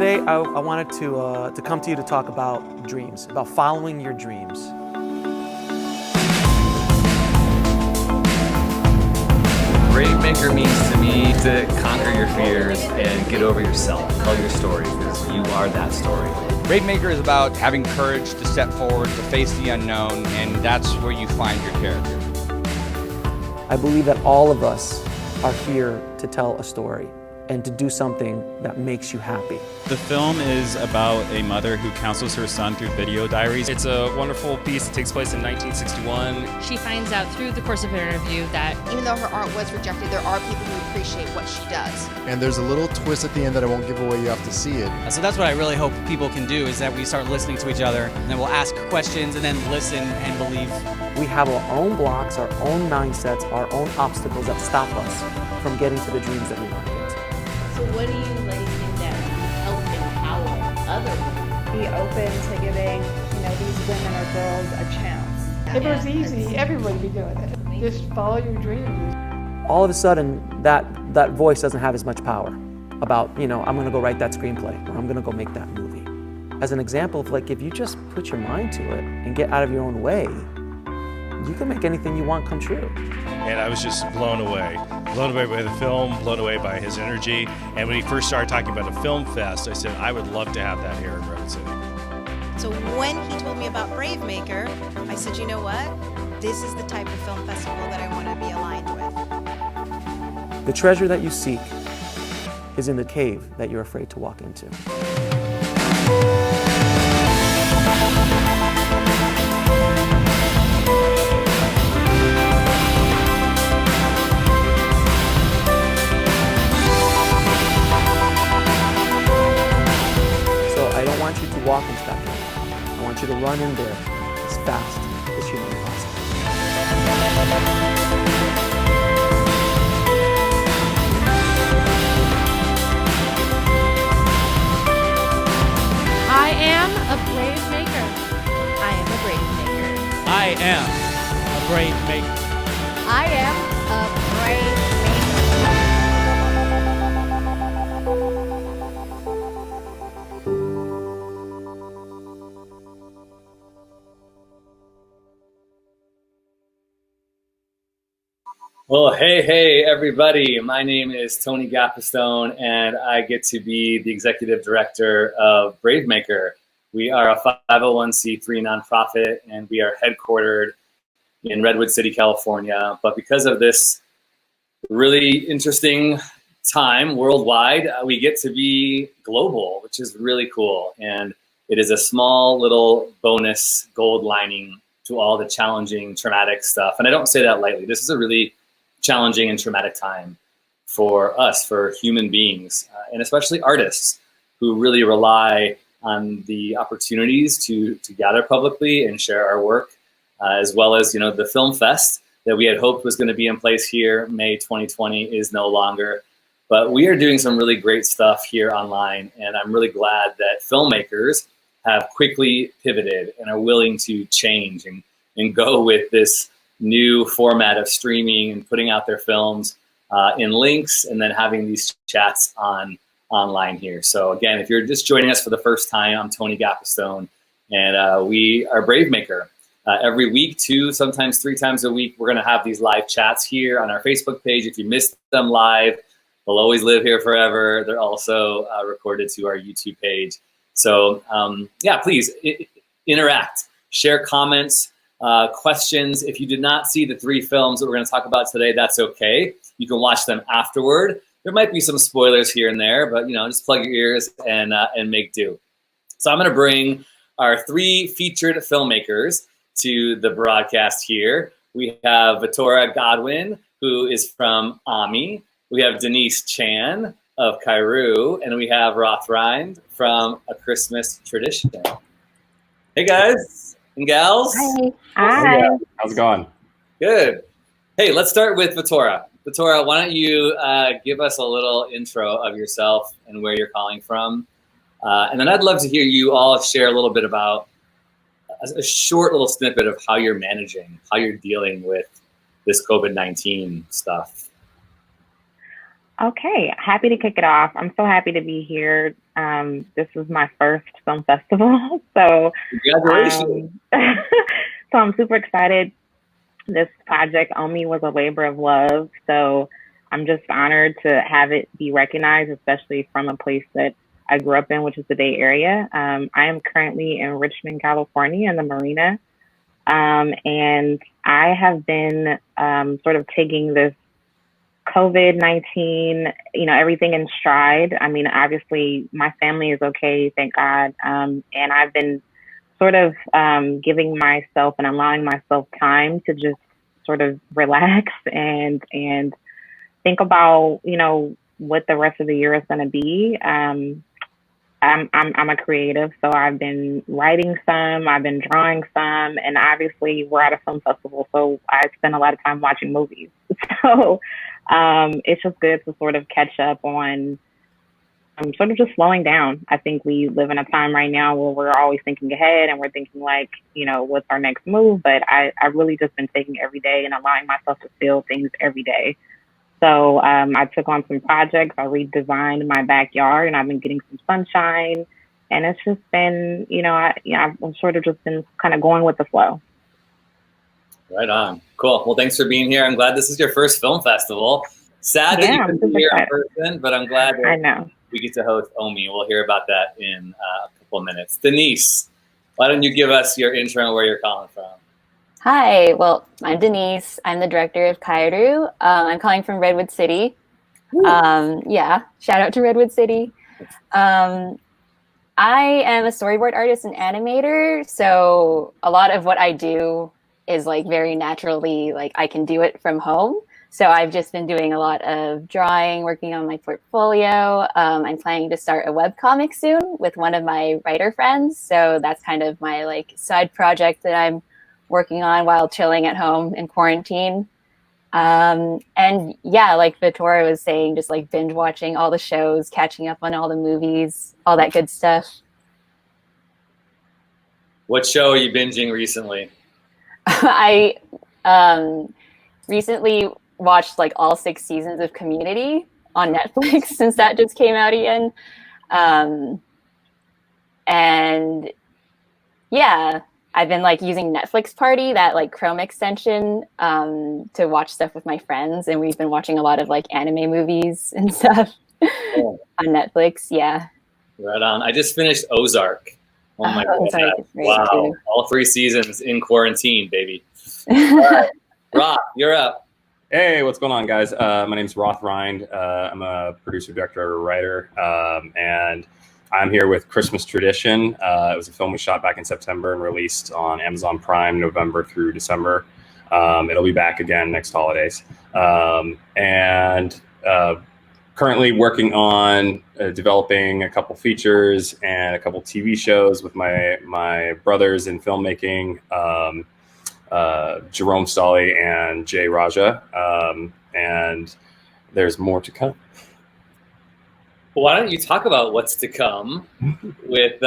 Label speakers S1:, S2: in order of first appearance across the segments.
S1: today I wanted to come to you to talk about dreams, about following your dreams.
S2: Brave Maker means to me to conquer your fears and get over yourself. Tell your story because you are that story.
S3: Brave Maker is about having courage to step forward, to face the unknown, and that's where you find your character.
S1: I believe that all of us are here to tell a story and to do something that makes you happy.
S4: The film is about a mother who counsels her son through video diaries.
S5: It's a wonderful piece that takes place in 1961.
S6: She finds out through the course of her interview that
S7: even though her art was rejected, there are people who appreciate what she does.
S8: And there's a little twist at the end that I won't give away, you have to see it.
S9: So that's what I really hope people can do, is that we start listening to each other, and then we'll ask questions and then listen and believe.
S1: We have our own blocks, our own mindsets, our own obstacles that stop us from getting to the dreams that we want to get to.
S10: So what do you like in that help empower other women?
S11: Be open to giving, these women or girls a chance.
S12: If it was easy, everybody would be doing it. Just follow your dreams.
S1: All of a sudden, that voice doesn't have as much power about, I'm going to go write that screenplay or I'm going to go make that movie. As an example of if you just put your mind to it and get out of your own way, you can make anything you want come true.
S13: And I was just blown away by the film, blown away by his energy. And when he first started talking about a film fest, I said, I would love to have that here in Redwood City.
S7: So when he told me about Brave Maker, I said, you know what? This is the type of film festival that I want to be aligned with.
S1: The treasure that you seek is in the cave that you're afraid to walk into. I don't want you to walk into that cave. I want you to run in there as fast as humanly possible.
S6: I am a brave maker.
S7: I am a brave maker.
S9: I am a brave maker.
S7: I am a brave maker.
S2: Well, hey, everybody. My name is Tony Gapistone, and I get to be the executive director of Brave Maker. We are a 501c3 nonprofit, and we are headquartered in Redwood City, California. But because of this really interesting time worldwide, we get to be global, which is really cool. And it is a small little bonus gold lining to all the challenging, traumatic stuff. And I don't say that lightly. This is a really challenging and traumatic time for us, for human beings, and especially artists who really rely on the opportunities to gather publicly and share our work, as well as the Film Fest that we had hoped was going to be in place here. May 2020 is no longer, but we are doing some really great stuff here online, and I'm really glad that filmmakers have quickly pivoted and are willing to change and go with this new format of streaming and putting out their films in links and then having these chats online here. So again, if you're just joining us for the first time, I'm Tony Gapistone, and we are Brave Maker. Every week, 2, sometimes 3 times a week, we're gonna have these live chats here on our Facebook page. If you missed them live, they'll always live here forever. They're also recorded to our YouTube page. So yeah, please interact, share comments, questions. If you did not see the 3 films that we're going to talk about today, that's okay. You can watch them afterward. There might be some spoilers here and there, but just plug your ears and make do. So I'm going to bring our 3 featured filmmakers to the broadcast here. We have Vatora Godwin, who is from OMI. We have Denise Chan of KAERU, and we have Roth Rind from A Christmas Tradition. Hey guys and gals.
S11: Hi.
S14: Hi. How's it going?
S2: Good. Hey, let's start with Vatora. Vatora, why don't you give us a little intro of yourself and where you're calling from? And then I'd love to hear you all share a little bit about a short little snippet of how you're managing, how you're dealing with this COVID-19 stuff.
S14: Okay, happy to kick it off. I'm so happy to be here
S11: This is my first film festival, so
S2: congratulations.
S11: So I'm super excited. This project, OMI, was a labor of love, so I'm just honored to have it be recognized, especially from a place that I grew up in, which is the Bay Area. I am currently in Richmond, California, in the Marina, and I have been sort of taking this COVID-19, everything in stride. I mean, obviously, my family is okay, thank God, and I've been sort of giving myself and allowing myself time to just sort of relax and think about, what the rest of the year is going to be. I'm a creative, so I've been writing some, I've been drawing some, and obviously we're at a film festival, so I spend a lot of time watching movies. So it's just good to sort of catch up on sort of just slowing down. I think we live in a time right now where we're always thinking ahead and we're thinking like, what's our next move? But I've really just been taking every day and allowing myself to feel things every day. So I took on some projects. I redesigned my backyard and I've been getting some sunshine. And it's just been, I've sort of just been kind of going with the flow.
S2: Right on. Cool. Well, thanks for being here. I'm glad this is your first film festival. Sad that you couldn't be here in person, but I'm glad that we get to host OMI. We'll hear about that in a couple of minutes. Denise, why don't you give us your intro and where you're calling from?
S15: Hi, well, I'm Denise. I'm the director of KAERU. I'm calling from Redwood City. Yeah, shout out to Redwood City. I am a storyboard artist and animator, so a lot of what I do is like very naturally, like I can do it from home. So I've just been doing a lot of drawing, working on my portfolio. I'm planning to start a webcomic soon with one of my writer friends. So that's kind of my like side project that I'm working on while chilling at home in quarantine. And yeah, like Vatora was saying, just like binge watching all the shows, catching up on all the movies, all that good stuff.
S2: What show are you binging recently?
S15: I recently watched like all 6 seasons of Community on Netflix since that just came out again. And yeah, I've been like using Netflix Party, that like Chrome extension, to watch stuff with my friends. And we've been watching a lot of like anime movies and stuff on Netflix. Yeah.
S2: Right on. I just finished Ozark. Oh my God.
S15: Ozark is great
S2: wow.
S15: too.
S2: All 3 seasons in quarantine, baby. All right. Roth, you're up.
S14: Hey, what's going on, guys? My name's Roth Rind. I'm a producer, director, writer, and I'm here with Christmas Tradition. It was a film we shot back in September and released on Amazon Prime November through December. It'll be back again next holidays. And currently working on developing a couple features and a couple TV shows with my brothers in filmmaking, Jerome and Jay Raja, and there's more to come.
S2: Well, why don't you talk about what's to come with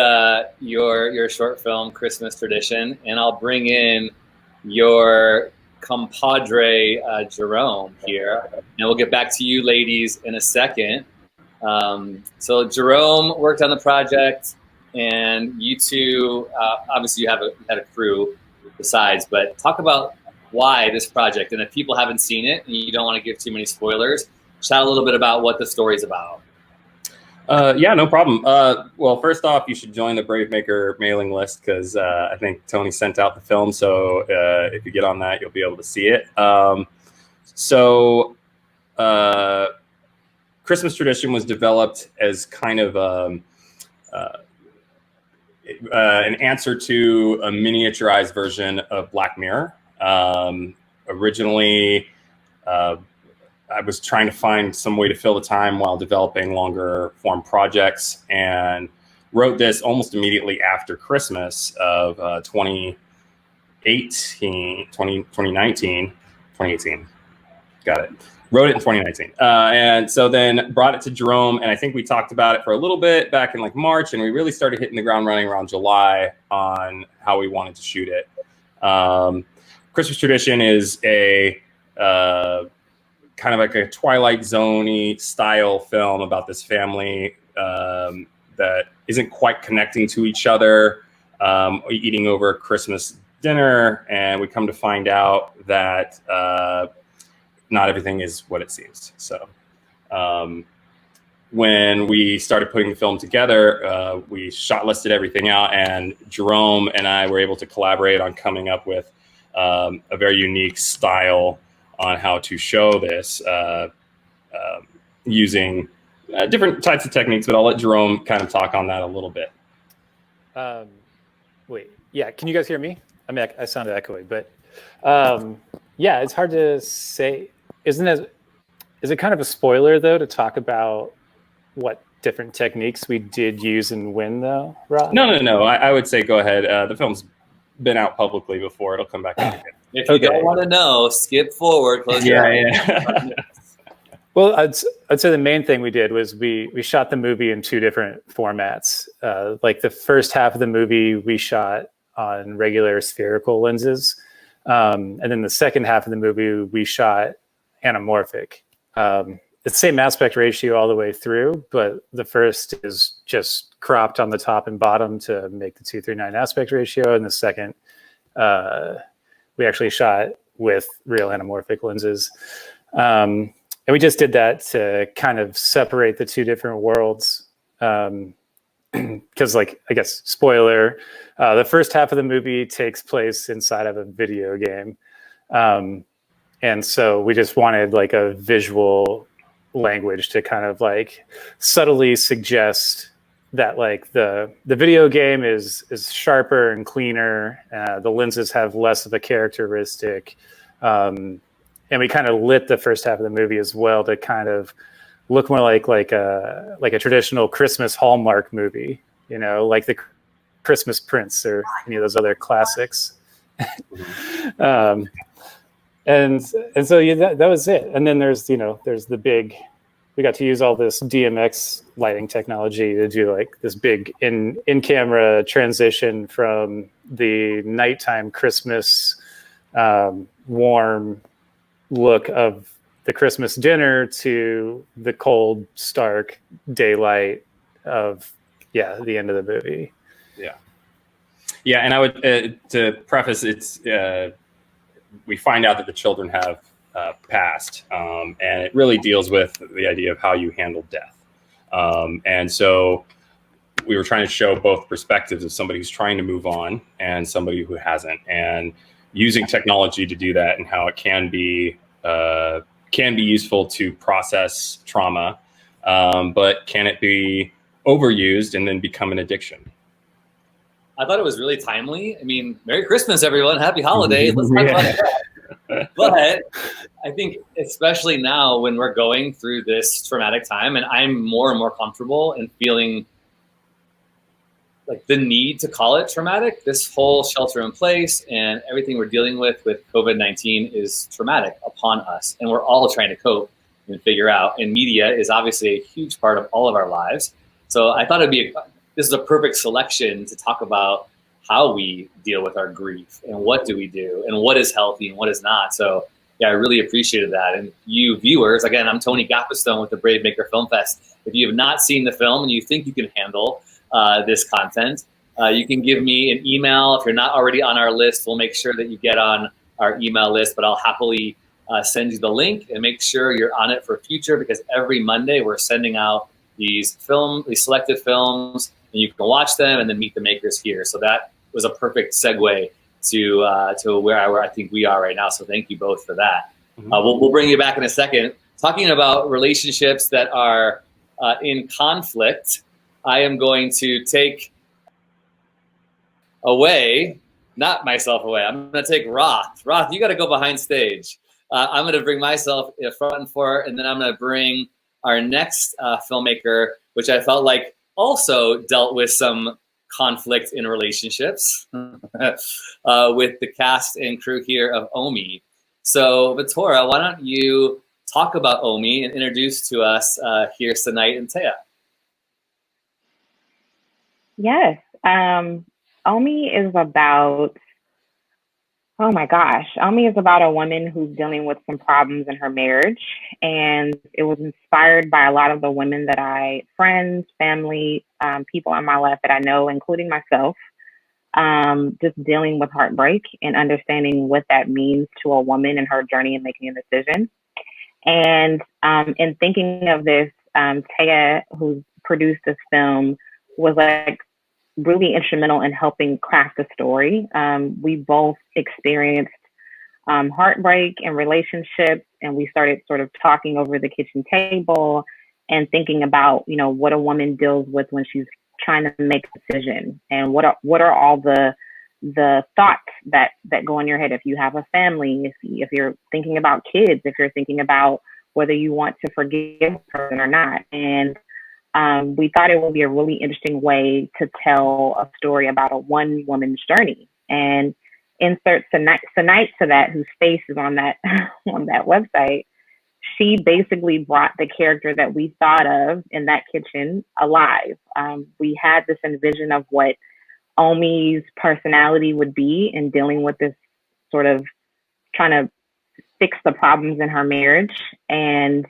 S2: your short film Christmas Tradition, and I'll bring in your compadre Jerome here, and we'll get back to you ladies in a second. So Jerome worked on the project, and you two obviously you had a crew besides, but talk about why this project, and if people haven't seen it and you don't want to give too many spoilers, chat a little bit about what the story's about.
S14: Yeah, no problem. Well, first off, you should join the Brave Maker mailing list because I think Tony sent out the film. So if you get on that, you'll be able to see it. Christmas Tradition was developed as kind of an answer to a miniaturized version of Black Mirror. Originally, I was trying to find some way to fill the time while developing longer form projects, and wrote this almost immediately after Christmas of 2018. Got it. Wrote it in 2019. And so then brought it to Jerome, and I think we talked about it for a little bit back in like March, and we really started hitting the ground running around July on how we wanted to shoot it. Christmas Tradition is a kind of like a Twilight Zone-y style film about this family that isn't quite connecting to each other, eating over Christmas dinner, and we come to find out that not everything is what it seems. So when we started putting the film together, we shot listed everything out, and Jerome and I were able to collaborate on coming up with a very unique style on how to show this using different types of techniques, but I'll let Jerome kind of talk on that a little bit.
S16: Wait, yeah, can you guys hear me? I mean, I sounded echoey, but yeah, it's hard to say. Is it kind of a spoiler, though, to talk about what different techniques we did use and when, though, Roth?
S14: No. I would say go ahead. The film's been out publicly before. It'll come back out again.
S2: If you don't want to know, skip forward. Close your eyes.
S16: Well, I'd say the main thing we did was we shot the movie in two different formats. Like the first half of the movie we shot on regular spherical lenses. And then the second half of the movie we shot anamorphic. It's the same aspect ratio all the way through, but the first is just cropped on the top and bottom to make the 2:3:9 aspect ratio. And the second, we actually shot with real anamorphic lenses. And we just did that to kind of separate the two different worlds. Because, like, I guess, spoiler, the first half of the movie takes place inside of a video game. And so we just wanted like a visual language to kind of like subtly suggest that like the video game is sharper and cleaner. The lenses have less of a characteristic. And we kind of lit the first half of the movie as well to kind of look more like a traditional Christmas Hallmark movie, you know, like the Christmas Prince or any of those other classics. And so yeah, that was it. And then there's the big, we got to use all this DMX lighting technology to do like this big in-camera transition from the nighttime Christmas warm look of the Christmas dinner to the cold, stark daylight of the end of the movie.
S14: Yeah, and I would to preface, it's we find out that the children have passed, and it really deals with the idea of how you handle death. And so we were trying to show both perspectives of somebody who's trying to move on and somebody who hasn't, and using technology to do that, and how it can be useful to process trauma, but can it be overused and then become an addiction?
S2: I thought it was really timely. I mean, Merry Christmas, everyone. Happy holiday. Let's talk about that. But I think especially now when we're going through this traumatic time, and I'm more and more comfortable in feeling like the need to call it traumatic, this whole shelter in place and everything we're dealing with COVID-19 is traumatic upon us. And we're all trying to cope and figure out. And media is obviously a huge part of all of our lives. So I thought this is a perfect selection to talk about how we deal with our grief and what do we do and what is healthy and what is not. So yeah, I really appreciated that. And you viewers, again, I'm Tony Gapistone with the Brave Maker Film Fest. If you have not seen the film and you think you can handle this content, you can give me an email. If you're not already on our list, we'll make sure that you get on our email list, but I'll happily send you the link and make sure you're on it for future, because every Monday we're sending out these selected films, and you can watch them and then meet the makers here. So that was a perfect segue to where I think we are right now. So thank you both for that. We'll bring you back in a second. Talking about relationships that are in conflict, I am going to take away, not myself away. I'm going to take Roth. Roth, you got to go behind stage. I'm going to bring myself front and forward, and then I'm going to bring our next filmmaker, which I felt like also dealt with some conflict in relationships with the cast and crew here of OMI. So Vatora, why don't you talk about OMI and introduce to us here Senait and Thea?
S11: Yes. OMI is about, Oh my gosh. OMI is about a woman who's dealing with some problems in her marriage. And it was inspired by a lot of the women that friends, family, people in my life that I know, including myself, just dealing with heartbreak and understanding what that means to a woman in her journey and making a decision. And in thinking of this, Thea, who produced this film, was like really instrumental in helping craft the story. We both experienced heartbreak and relationships, and we started sort of talking over the kitchen table and thinking about, you know, what a woman deals with when she's trying to make a decision, and what are all the thoughts that go in your head if you have a family, if you're thinking about kids, if you're thinking about whether you want to forgive a person or not. And we thought it would be a really interesting way to tell a story about a one woman's journey, and insert Senait to that, whose face is on that on that website. She basically brought the character that we thought of in that kitchen alive. We had this envision of what OMI's personality would be in dealing with this sort of trying to fix the problems in her marriage. And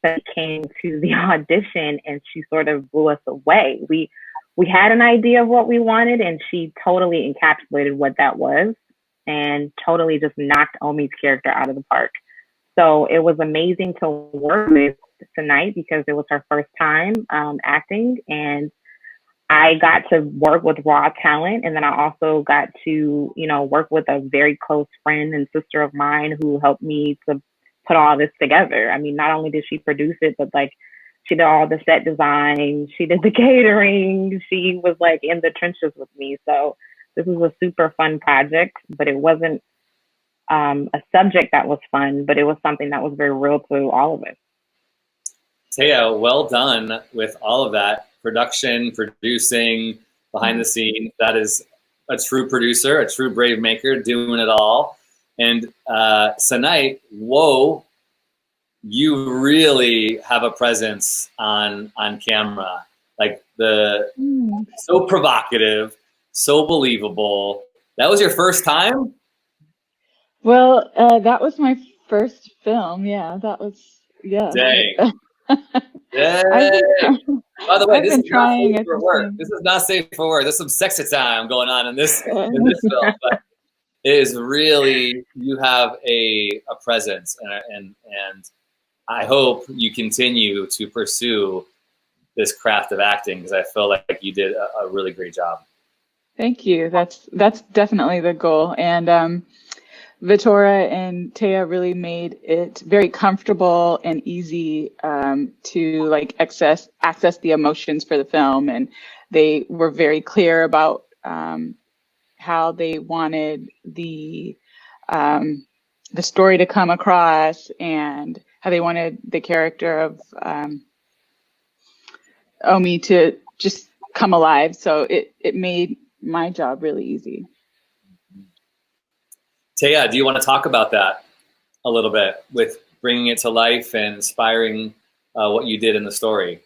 S11: it came to the audition and she sort of blew us away. We had an idea of what we wanted, and she totally encapsulated what that was and totally just knocked OMI's character out of the park. So it was amazing to work with Senait because it was her first time acting, and I got to work with raw talent, and then I also got to, you know, work with a very close friend and sister of mine who helped me to put all this together. I mean, not only did she produce it, but like she did all the set design, she did the catering, she was like in the trenches with me. So this was a super fun project, but it wasn't a subject that was fun, but it was something that was very real to all of us.
S2: Thea, well done with all of that. Production, producing, behind the scene. That is a true producer, a true brave maker, doing it all. And Senait, whoa, you really have a presence on camera. Like so provocative, so believable. That was your first time?
S17: Well, that was my first film. Yeah, that was, yeah.
S2: Dang. By the way, this is not safe for work. This is not safe for work. There's some sexy time going on in this film. But it is really, you have a presence, and I hope you continue to pursue this craft of acting, because I feel like you did a really great job.
S17: Thank you. That's definitely the goal. And Vatora and Thea really made it very comfortable and easy to like access the emotions for the film, and they were very clear about how they wanted the story to come across, and how they wanted the character of OMI to just come alive. So it made my job really easy.
S2: Thea, do you want to talk about that a little bit, with bringing it to life and inspiring what you did in the story?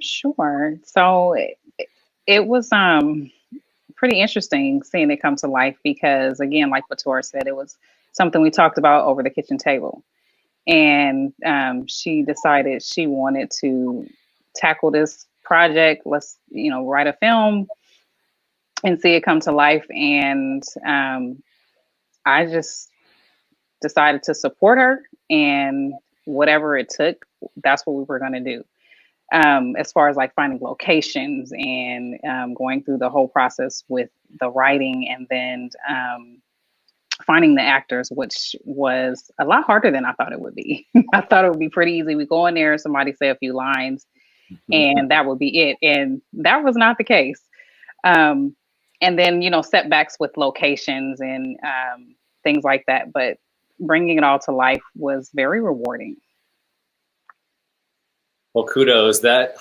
S18: Sure. So it was pretty interesting seeing it come to life, because again, like Vatora said, it was something we talked about over the kitchen table. And she decided she wanted to tackle this project. Let's, write a film and see it come to life. And I just decided to support her, and whatever it took, that's what we were going to do. As far as like finding locations and going through the whole process with the writing, and then finding the actors, which was a lot harder than I thought it would be. I thought it would be pretty easy. We go in there, somebody say a few lines, and that would be it. And that was not the case. And then, setbacks with locations and things like that. But bringing it all to life was very rewarding.
S2: Well, kudos. That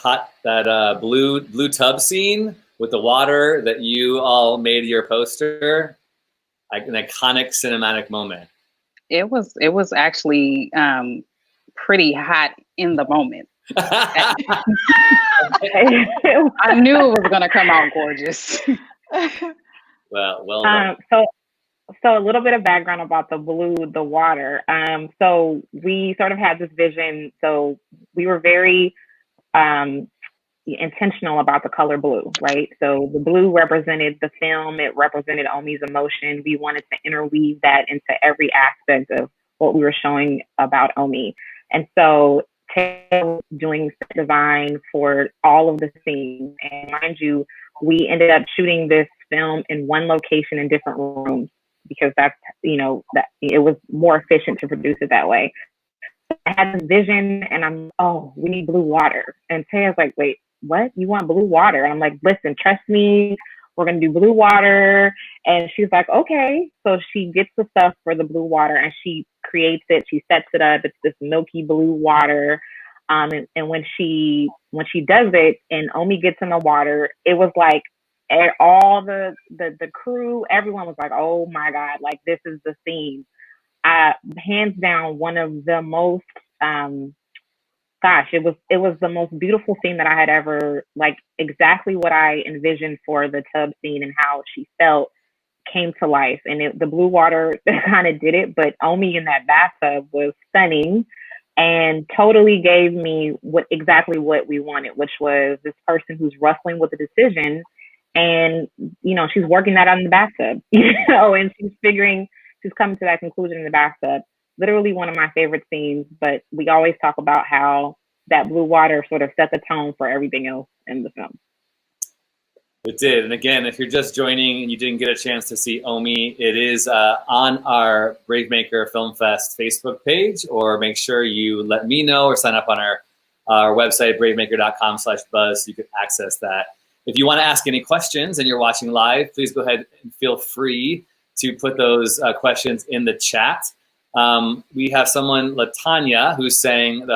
S2: blue tub scene with the water that you all made your poster, like an iconic cinematic moment. It
S18: was actually pretty hot in the moment. I knew it was going to come out gorgeous.
S2: Well done.
S11: So a little bit of background about the water. So we sort of had this vision. So we were very intentional about the color blue, right? So the blue represented the film. It represented Omi's emotion. We wanted to interweave that into every aspect of what we were showing about Omi. And so doing set design for all of the scenes. And mind you, we ended up shooting this film in one location in different rooms because that's, that it was more efficient to produce it that way. I had this vision and we need blue water. And Thea's like, wait, what? You want blue water? And I'm like, listen, trust me, we're going to do blue water. And she's like, okay. So she gets the stuff for the blue water and she creates it. She sets it up. It's this milky blue water. And when she does it and Omi gets in the water, it was like all the crew, everyone was like, oh my God, like this is the scene. Hands down, one of the most, it was the most beautiful scene that I had ever, like exactly what I envisioned for the tub scene and how she felt came to life. And the blue water kind of did it, but Omi in that bathtub was stunning and totally gave me exactly what we wanted, which was this person who's wrestling with a decision and, she's working that out in the bathtub, and she's coming to that conclusion in the bathtub. Literally one of my favorite scenes, but we always talk about how that blue water sort of set the tone for everything else in the film.
S2: It did. And again, if you're just joining and you didn't get a chance to see Omi, it is on our Brave Maker Film Fest Facebook page, or make sure you let me know or sign up on our website, bravemaker.com/buzz, so you can access that. If you want to ask any questions and you're watching live, please go ahead and feel free to put those questions in the chat. We have someone, Latanya, who's saying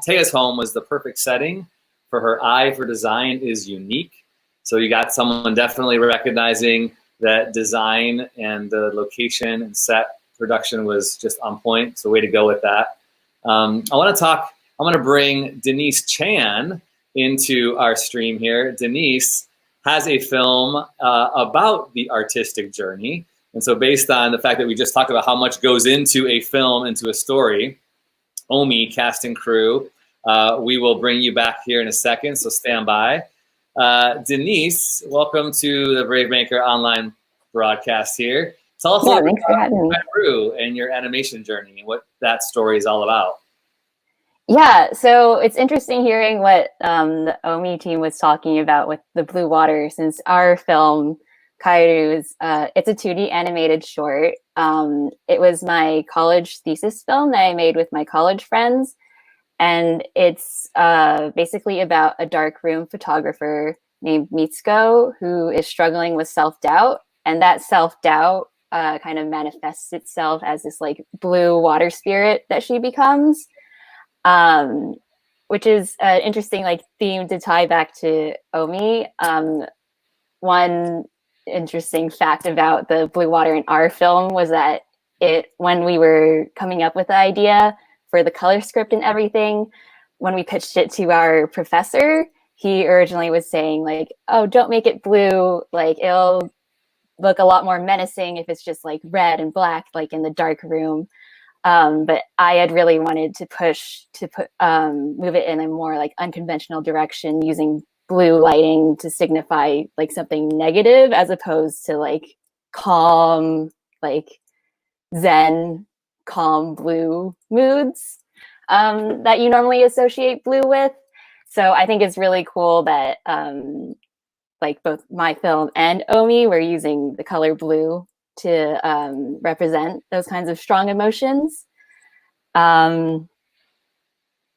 S2: Thea's home was the perfect setting for her eye for design is unique. So you got someone definitely recognizing that design and the location and set production was just on point. So way to go with that. I'm going to bring Denise Chan into our stream here. Denise has a film about the artistic journey. And so based on the fact that we just talked about how much goes into a film, into a story, Omi, cast and crew, we will bring you back here in a second, so stand by. Denise, welcome to the Brave Maker online broadcast here. Tell us a little bit about KAERU and your animation journey and what that story is all about.
S15: Yeah, so it's interesting hearing what the OMI team was talking about with the blue water, since our film, KAERU, it's a 2D animated short. It was my college thesis film that I made with my college friends. And it's basically about a darkroom photographer named Mitsuko who is struggling with self-doubt. And that self-doubt kind of manifests itself as this like blue water spirit that she becomes, which is an interesting like theme to tie back to Omi. One interesting fact about the blue water in our film was that when we were coming up with the idea for the color script and everything, when we pitched it to our professor, he originally was saying like, oh, don't make it blue, like it'll look a lot more menacing if it's just like red and black, like in the dark room. But I had really wanted to move it in a more like unconventional direction, using blue lighting to signify like something negative as opposed to like calm, like zen, calm blue moods that you normally associate blue with. So I think it's really cool that like both my film and Omi were using the color blue to represent those kinds of strong emotions. And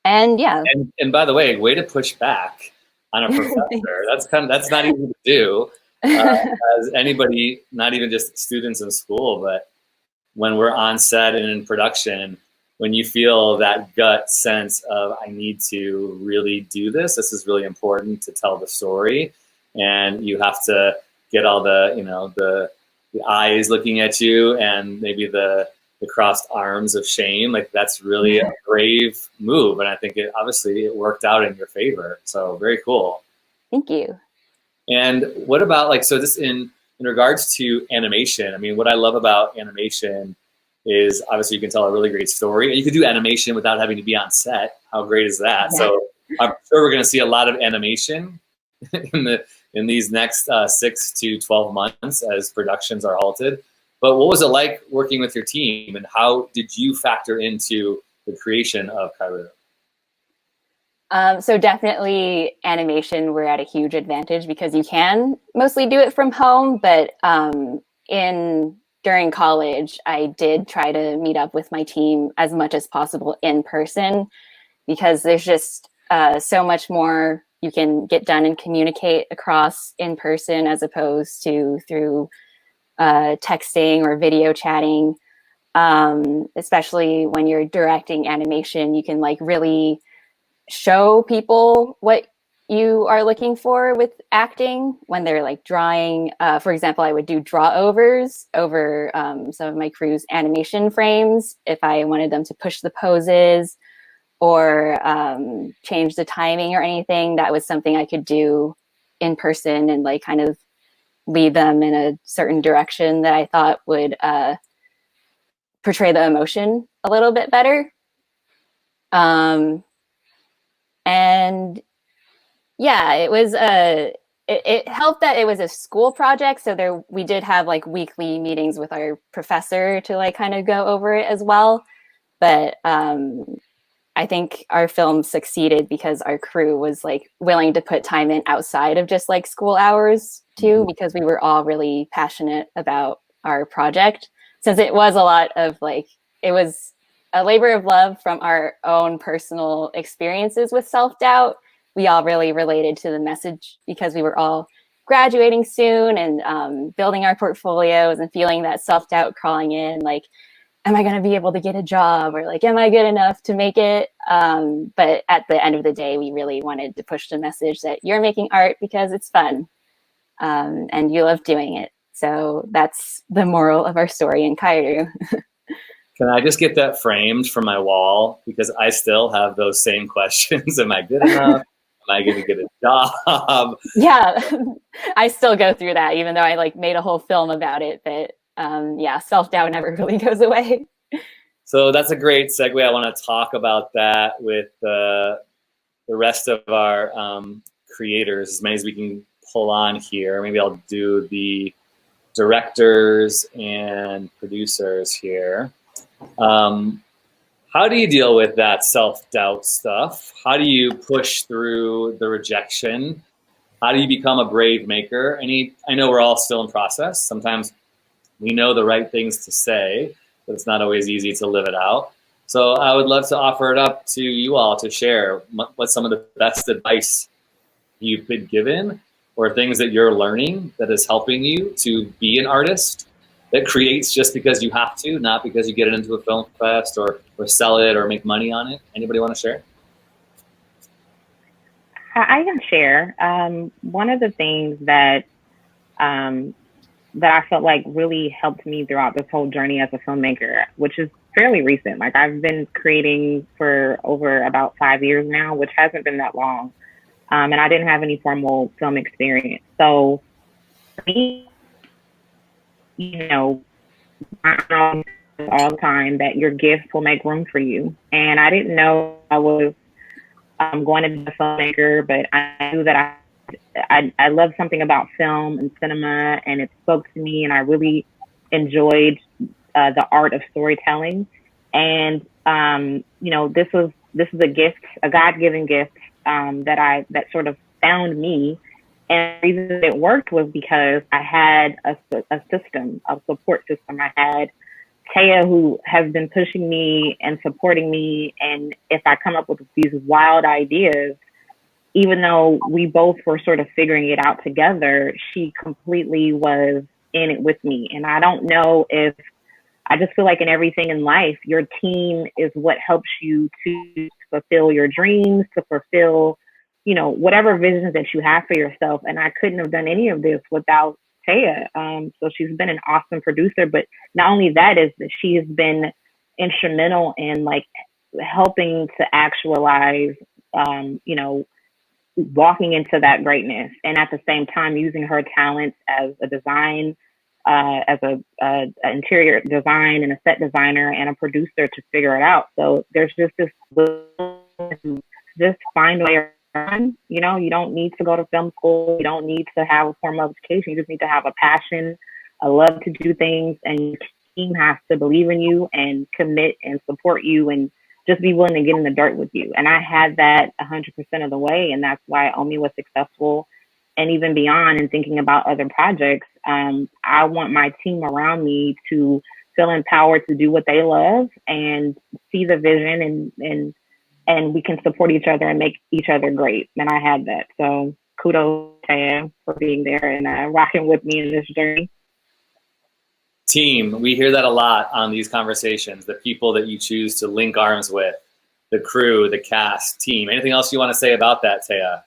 S15: yeah.
S2: And by the way, way to push back on a professor. That's not easy to do. As anybody, not even just students in school, but when we're on set and in production, when you feel that gut sense of, I need to really do this, this is really important to tell the story. And you have to get all the eyes looking at you and maybe the crossed arms of shame. Like that's really a brave move. And I think it worked out in your favor. So very cool.
S15: Thank you.
S2: And what about so just in in regards to animation, I mean, what I love about animation is obviously you can tell a really great story, and you can do animation without having to be on set. How great is that? Yeah. So I'm sure we're going to see a lot of animation in these next 6 to 12 months as productions are halted. But what was it like working with your team, and how did you factor into the creation of KAERU?
S15: So definitely animation, we're at a huge advantage because you can mostly do it from home, but during college, I did try to meet up with my team as much as possible in person, because there's just so much more you can get done and communicate across in person as opposed to through texting or video chatting. Especially when you're directing animation, you can like really show people what you are looking for with acting when they're like drawing. For example, I would do draw overs over some of my crew's animation frames if I wanted them to push the poses or change the timing or anything. That was something I could do in person and like kind of lead them in a certain direction that I thought would portray the emotion a little bit better. And yeah, it was it helped that it was a school project. So we did have like weekly meetings with our professor to like kind of go over it as well. But I think our film succeeded because our crew was like willing to put time in outside of just like school hours too, because we were all really passionate about our project. Since it was a lot of like, it was a labor of love from our own personal experiences with self-doubt. We all really related to the message because we were all graduating soon and building our portfolios and feeling that self-doubt crawling in, like, am I going to be able to get a job, or like, am I good enough to make it? But at the end of the day, we really wanted to push the message that you're making art because it's fun and you love doing it. So that's the moral of our story in KAERU.
S2: Can I just get that framed for my wall? Because I still have those same questions. Am I good enough? Am I going to get a job?
S15: Yeah, I still go through that, even though I like made a whole film about it. But yeah, self-doubt never really goes away.
S2: So that's a great segue. I want to talk about that with the rest of our creators, as many as we can pull on here. Maybe I'll do the directors and producers here. How do you deal with that self-doubt stuff? How do you push through the rejection? How do you become a brave maker? I know we're all still in process. Sometimes we know the right things to say, but it's not always easy to live it out. So I would love to offer it up to you all to share what some of the best advice you've been given, or things that you're learning that is helping you to be an artist that creates just because you have to, not because you get it into a film fest or sell it or make money on it. Anybody want to share?
S11: I can share. One of the things that I felt like really helped me throughout this whole journey as a filmmaker, which is fairly recent. Like, I've been creating for over about 5 years now, which hasn't been that long. And I didn't have any formal film experience. So for me, you know, I know all the time that your gift will make room for you. And I didn't know I was going to be a filmmaker, but I knew that I loved something about film and cinema, and it spoke to me, and I really enjoyed the art of storytelling. And you know, this is a gift, a God-given gift that sort of found me. And the reason it worked was because I had a system, a support system. I had Thea, who has been pushing me and supporting me. And if I come up with these wild ideas, even though we both were sort of figuring it out together, she completely was in it with me. And I don't know if, I just feel like in everything in life, your team is what helps you to fulfill your dreams, to fulfill, you know, whatever visions that you have for yourself. And I couldn't have done any of this without Thea. So she's been an awesome producer, but not only that, is that she has been instrumental in like helping to actualize, you know, walking into that greatness, and at the same time using her talents as a design, as a interior design and a set designer and a producer to figure it out. So there's just this just find a way around. You know, you don't need to go to film school. You don't need to have a formal education. You just need to have a passion, a love to do things, and your team has to believe in you and commit and support you and just be willing to get in the dirt with you. And I had that 100% of the way, and that's why OMI was successful. And even beyond, and thinking about other projects, I want my team around me to feel empowered to do what they love and see the vision, and we can support each other and make each other great. And I had that. So kudos to Thea for being there and rocking with me in this journey.
S2: Team, we hear that a lot on these conversations, the people that you choose to link arms with, the crew, the cast, team. Anything else you want to say about that, Thea?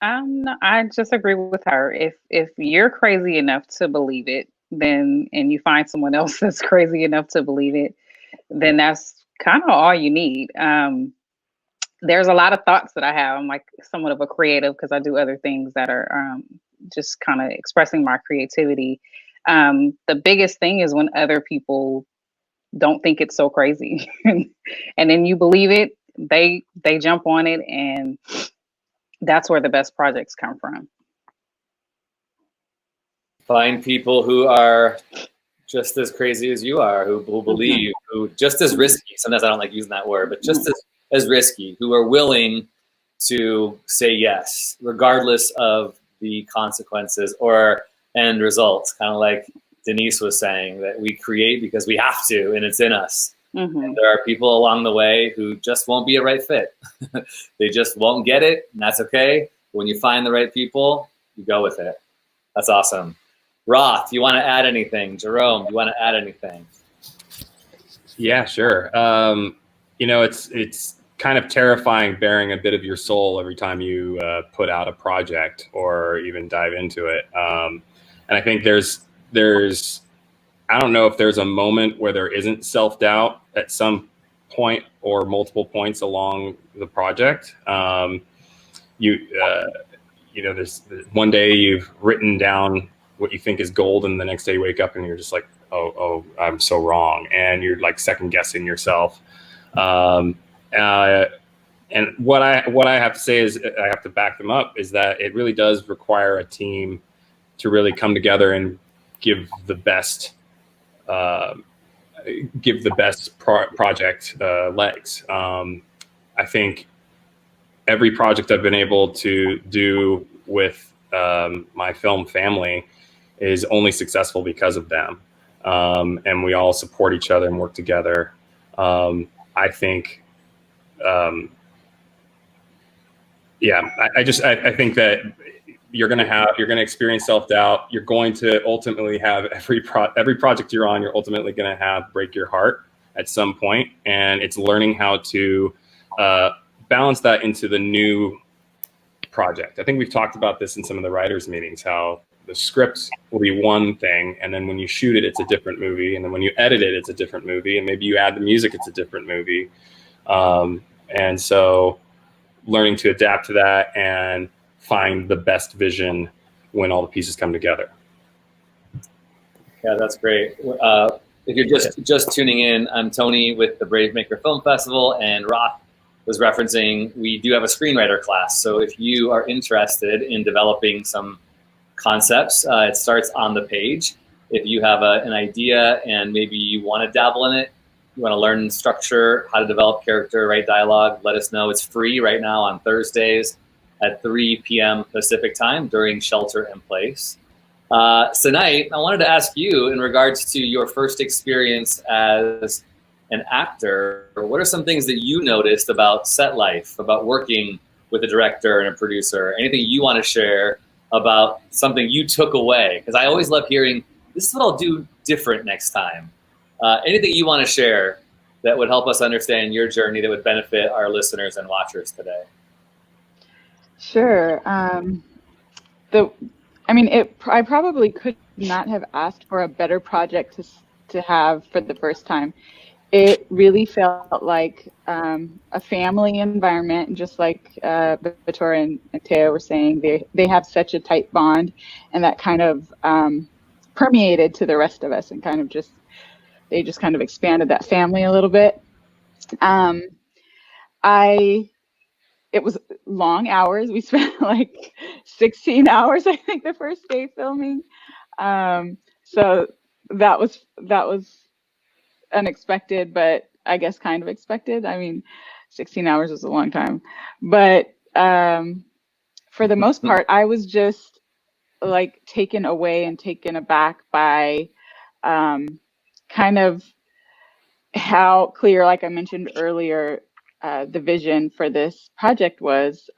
S18: I just agree with her. If you're crazy enough to believe it, then, and you find someone else that's crazy enough to believe it, then that's kind of all you need. There's a lot of thoughts that I have. I'm like somewhat of a creative because I do other things that are just kind of expressing my creativity. The biggest thing is when other people don't think it's so crazy and then you believe it, they jump on it, and that's where the best projects come from. Find
S2: people who are just as crazy as you are, who believe, who just as risky. Sometimes I don't like using that word, but just as risky, who are willing to say yes, regardless of the consequences or end results. Kind of like Denise was saying, that we create because we have to, and it's in us. And there are people along the way who just won't be a right fit. They just won't get it, and that's okay. When you find the right people, you go with it. That's awesome. Roth, you want to add anything? Jerome, you want to add anything?
S14: Yeah, sure. You know, it's kind of terrifying bearing a bit of your soul every time you put out a project or even dive into it. And I think there's I don't know if there's a moment where there isn't self-doubt at some point or multiple points along the project. You know, there's one day you've written down what you think is gold, and the next day you wake up and you're just like, oh, I'm so wrong. And you're like second guessing yourself. And what I have to say is, I have to back them up, is that it really does require a team to really come together and give the best project legs. I think every project I've been able to do with my film family is only successful because of them. And we all support each other and work together. I think, I think that you're going to experience self-doubt. You're going to ultimately have every project you're on, you're ultimately going to have break your heart at some point. And it's learning how to balance that into the new project. I think we've talked about this in some of the writers' meetings, how the script will be one thing, and then when you shoot it, it's a different movie. And then when you edit it, it's a different movie. And maybe you add the music, it's a different movie. And so learning to adapt to that and find the best vision when all the pieces come together.
S2: Yeah, that's great. If you're just tuning in, I'm Tony with the Brave Maker Film Festival, and Roth was referencing, we do have a screenwriter class. So if you are interested in developing some concepts, it starts on the page. If you have an idea and maybe you want to dabble in it, you want to learn structure, how to develop character, write dialogue, let us know. It's free right now on Thursdays at 3 p.m. Pacific time during Shelter in Place. Senait, I wanted to ask you, in regards to your first experience as an actor, what are some things that you noticed about set life, about working with a director and a producer? Anything you want to share about something you took away? Because I always love hearing, this is what I'll do different next time. Anything you want to share that would help us understand your journey that would benefit our listeners and watchers today?
S17: Sure. I probably could not have asked for a better project to have for the first time. it really felt like a family environment, just like Vatora and Thea were saying. They have such a tight bond, and that kind of permeated to the rest of us, and they just kind of expanded that family a little bit. It was long hours. We spent like 16 hours, I think, the first day filming. So that was unexpected, but I guess kind of expected. I mean, 16 hours is a long time, but for the most part, I was just like taken away and taken aback by kind of how clear, like I mentioned earlier, the vision for this project was.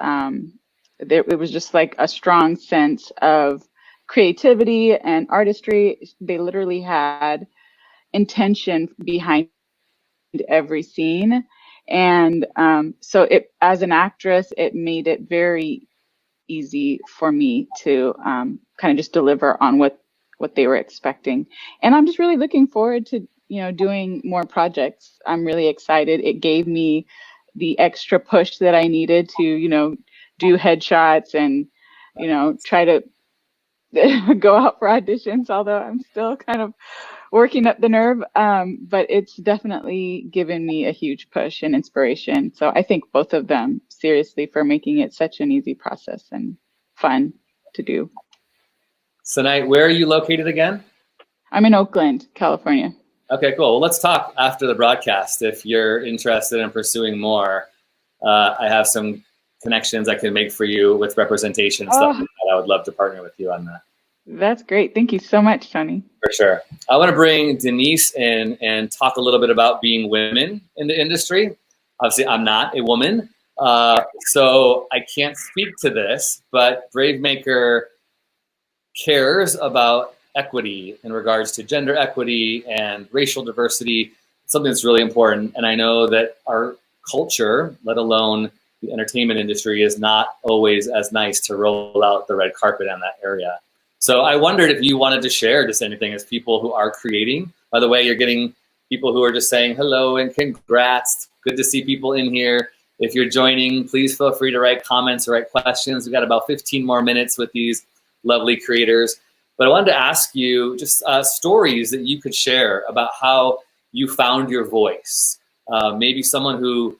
S17: It was just like a strong sense of creativity and artistry. They literally had intention behind every scene. And so as an actress, it made it very easy for me to kind of just deliver on what they were expecting. And I'm just really looking forward to, doing more projects. I'm really excited. It gave me the extra push that I needed to, do headshots and, try to go out for auditions, although I'm still kind of working up the nerve. But it's definitely given me a huge push and inspiration. So I thank both of them seriously for making it such an easy process and fun to do.
S2: Senait, where are you located again?
S17: I'm in Oakland, California.
S2: Okay, cool. Well, let's talk after the broadcast. If you're interested in pursuing more, I have some connections I can make for you with representation and stuff like that. I would love to partner with you on that.
S17: That's great. Thank you so much, Tony.
S2: For sure. I want to bring Denise in and talk a little bit about being women in the industry. Obviously, I'm not a woman, so I can't speak to this, but Bravemaker cares about equity in regards to gender equity and racial diversity. It's something that's really important. And I know that our culture, let alone the entertainment industry, is not always as nice to roll out the red carpet in that area. So I wondered if you wanted to share just anything as people who are creating. By the way, you're getting people who are just saying hello and congrats. Good to see people in here. If you're joining, please feel free to write comments or write questions. We've got about 15 more minutes with these lovely creators. But I wanted to ask you just stories that you could share about how you found your voice. Maybe someone who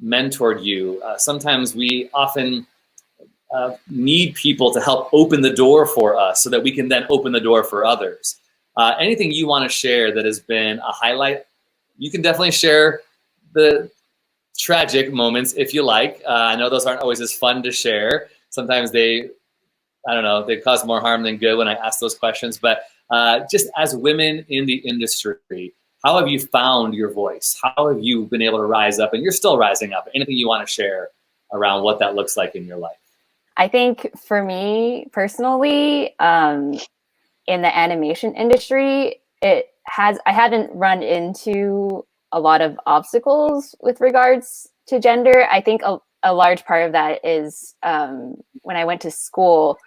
S2: mentored you. Sometimes we often need people to help open the door for us so that we can then open the door for others. Anything you want to share that has been a highlight, you can definitely share the tragic moments if you like. I know those aren't always as fun to share. Sometimes they cause more harm than good when I ask those questions. But just as women in the industry, how have you found your voice? How have you been able to rise up? And you're still rising up. Anything you want to share around what that looks like in your life?
S15: I think for me personally, in the animation industry, I haven't run into a lot of obstacles with regards to gender. I think a large part of that is when I went to school,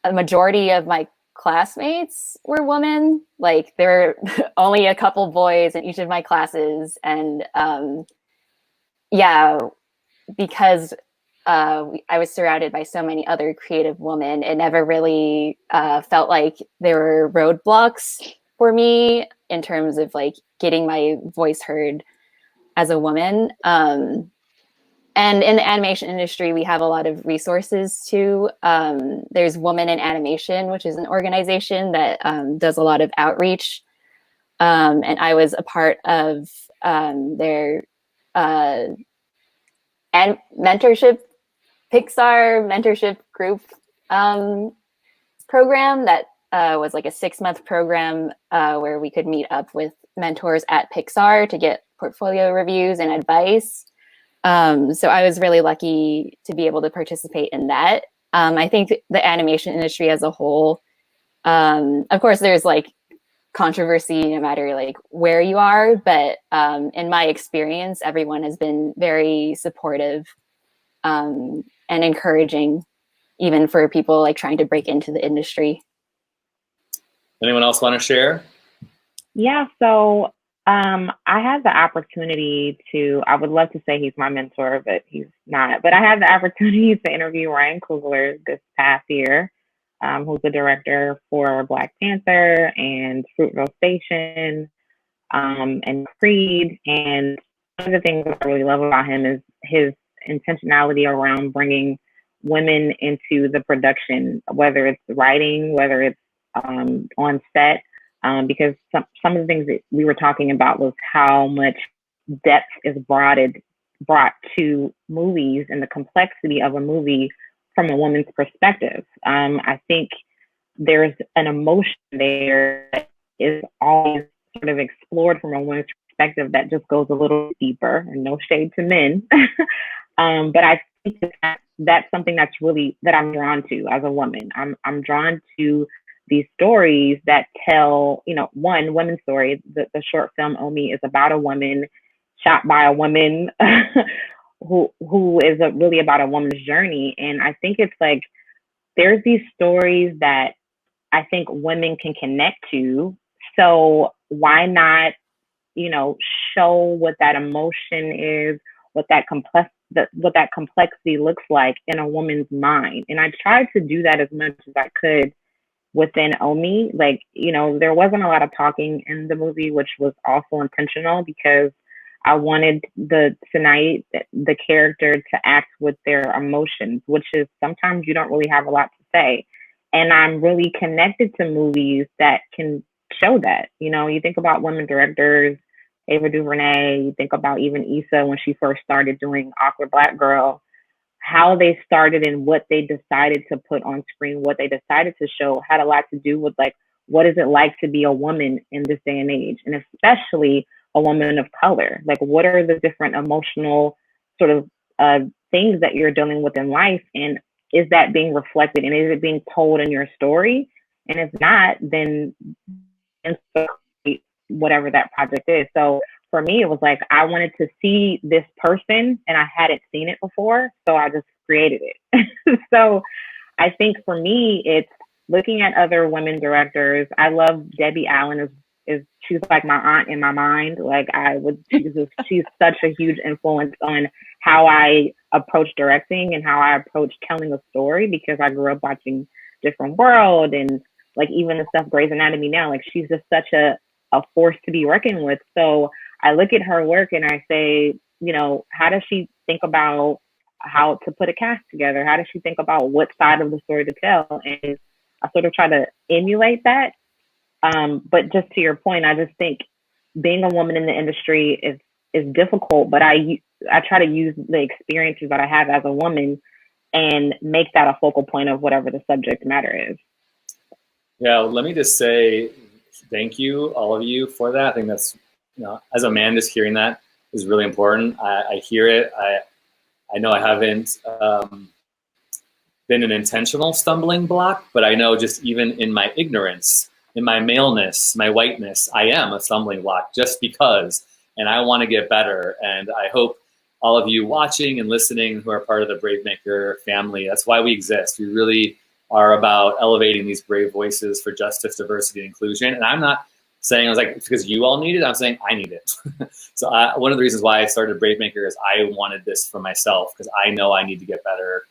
S15: a majority of my classmates were women. Like there were only a couple boys in each of my classes. And because I was surrounded by so many other creative women, it never really felt like there were roadblocks for me in terms of like getting my voice heard as a woman. And in the animation industry, we have a lot of resources too. There's Women in Animation, which is an organization that does a lot of outreach. And I was a part of their mentorship, Pixar mentorship group program that was like a 6-month program where we could meet up with mentors at Pixar to get portfolio reviews and advice. So I was really lucky to be able to participate in that. I think the animation industry as a whole, of course, there's like controversy no matter like where you are, but in my experience, everyone has been very supportive and encouraging, even for people like trying to break into the industry.
S2: Anyone else want to share?
S11: Yeah, so I had the opportunity to, I would love to say he's my mentor, but he's not. But I had the opportunity to interview Ryan Coogler this past year, who's the director for Black Panther and Fruitvale Station, and Creed. And one of the things that I really love about him is his intentionality around bringing women into the production, whether it's writing, whether it's on set. Because some of the things that we were talking about was how much depth is brought to movies and the complexity of a movie from a woman's perspective. I think there's an emotion there that is always sort of explored from a woman's perspective that just goes a little deeper, and no shade to men. But I think that's something that's really, that I'm drawn to as a woman. I'm drawn to these stories that tell, one women's story. The short film OMI is about a woman shot by a woman who is really about a woman's journey. And I think it's like, there's these stories that I think women can connect to. So why not, show what that emotion is, what that complexity looks like in a woman's mind. And I tried to do that as much as I could within OMI. Like, there wasn't a lot of talking in the movie, which was also intentional because I wanted the Senait, the character, to act with their emotions, which is sometimes you don't really have a lot to say. And I'm really connected to movies that can show that. You think about women directors, Ava DuVernay, you think about even Issa when she first started doing Awkward Black Girl, how they started and what they decided to put on screen, what they decided to show had a lot to do with, like, what is it like to be a woman in this day and age, and especially a woman of color? Like, what are the different emotional sort of things that you're dealing with in life, and is that being reflected, and is it being told in your story? And if not, then whatever that project is. So for me, it was like, I wanted to see this person and I hadn't seen it before. So I just created it. So I think for me, it's looking at other women directors. I love Debbie Allen she's like my aunt in my mind. Like she's such a huge influence on how I approach directing and how I approach telling a story, because I grew up watching Different World and like even the stuff Grey's Anatomy now. Like, she's just such a force to be reckoned with. So I look at her work and I say, how does she think about how to put a cast together? How does she think about what side of the story to tell? And I sort of try to emulate that. But just to your point, I just think being a woman in the industry is difficult, but I try to use the experiences that I have as a woman and make that a focal point of whatever the subject matter is.
S2: Yeah, let me just say thank you, all of you, for that. I think that's, as a man, just hearing that is really important. I hear it. I know I haven't been an intentional stumbling block, but I know just even in my ignorance, in my maleness, my whiteness, I am a stumbling block just because, and I want to get better. And I hope all of you watching and listening who are part of the Brave Maker family, that's why we exist. We really are about elevating these brave voices for justice, diversity, and inclusion. And I'm not saying it's because you all need it. I'm saying I need it. So one of the reasons why I started Brave Maker is I wanted this for myself, because I know I need to get better.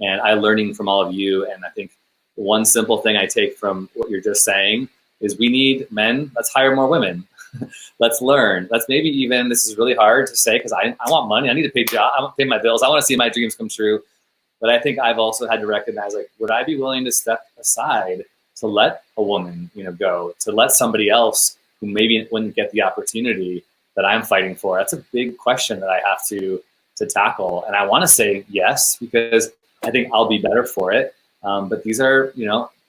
S2: And I'm learning from all of you. And I think one simple thing I take from what you're just saying is we need men. Let's hire more women. Let's learn. Let's maybe even, this is really hard to say because I want money. I need to pay I want to pay my bills. I want to see my dreams come true. But I think I've also had to recognize, like, would I be willing to step aside to let a woman, go, to let somebody else who maybe wouldn't get the opportunity that I'm fighting for? That's a big question that I have to tackle. And I want to say yes, because I think I'll be better for it. But these are,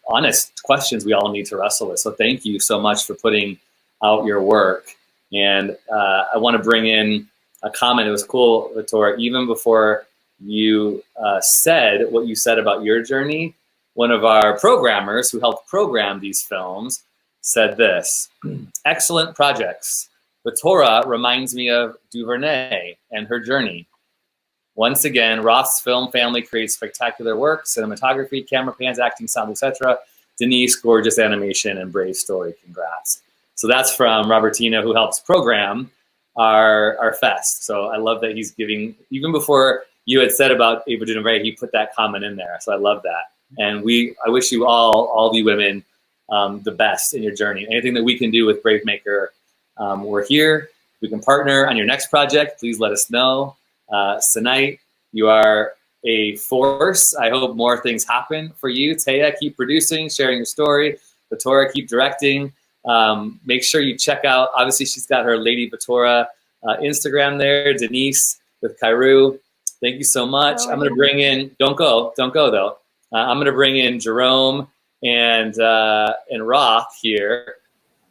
S2: honest questions we all need to wrestle with. So thank you so much for putting out your work. And I want to bring in a comment. It was cool, Vatora, even before you said what you said about your journey, one of our programmers who helped program these films said this: excellent projects. Vatora reminds me of DuVernay and her journey. Once again, Roth's film family creates spectacular work, cinematography, camera pans, acting, sound, etc. Denise, gorgeous animation and brave story. Congrats. So that's from Robertina, who helps program our fest. So I love that he's giving, even before you had said about Ava DuVernay, he put that comment in there. So I love that. And I wish you all of you women, the best in your journey. Anything that we can do with Brave Maker, we're here. We can partner on your next project. Please let us know. Senait, you are a force. I hope more things happen for you. Thea, keep producing, sharing your story. Vatora, keep directing. Make sure you check out, obviously she's got her Lady Vatora Instagram there. Denise with KAERU. Thank you so much. I'm gonna bring in, don't go though. I'm gonna bring in Jerome and Roth here,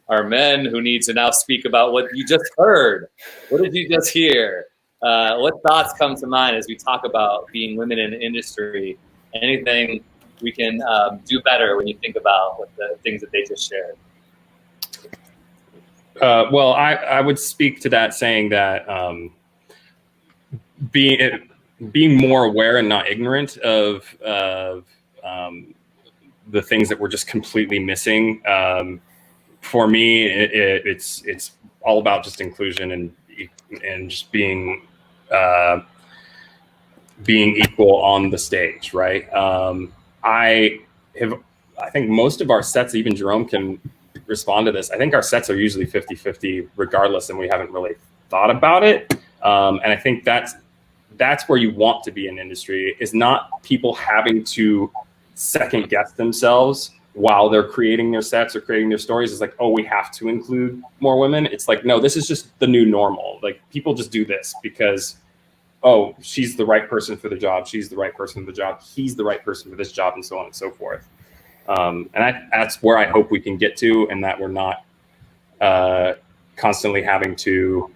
S2: our men who need to now speak about what you just heard. What did you just hear? What thoughts come to mind as we talk about being women in the industry? Anything we can do better when you think about what the things that they just shared?
S14: Well, I would speak to that saying that being more aware and not ignorant of the things that we're just completely missing. For me, it's all about just inclusion and just being equal on the stage, right? I think most of our sets, even Jerome can respond to this, I think our sets are usually 50-50 regardless, and we haven't really thought about it. And I think that's where you want to be in industry, is not people having to second guess themselves while they're creating their sets or creating their stories. It's like, oh, we have to include more women. It's like, no, this is just the new normal. Like, people just do this because, oh, she's the right person for the job. She's the right person for the job. He's the right person for this job, and so on and so forth. And that's where I hope we can get to, and that we're not constantly having to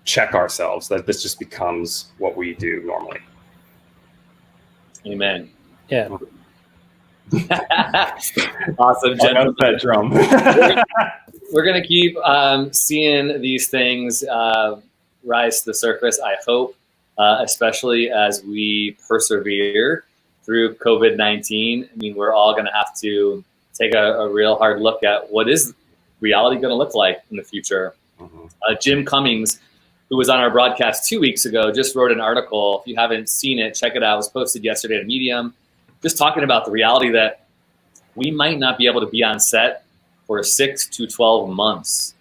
S14: check ourselves, that this just becomes what we do normally.
S2: Amen.
S16: Yeah.
S2: Awesome, gentlemen.
S14: That drum.
S2: We're going to keep seeing these things rise to the surface, I hope, especially as we persevere through COVID-19. I mean, we're all going to have to take a real hard look at what is reality going to look like in the future. Jim Cummings, who was on our broadcast 2 weeks ago, just wrote an article. If you haven't seen it, check it out. It was posted yesterday at Medium, just talking about the reality that we might not be able to be on set for 6 to 12 months.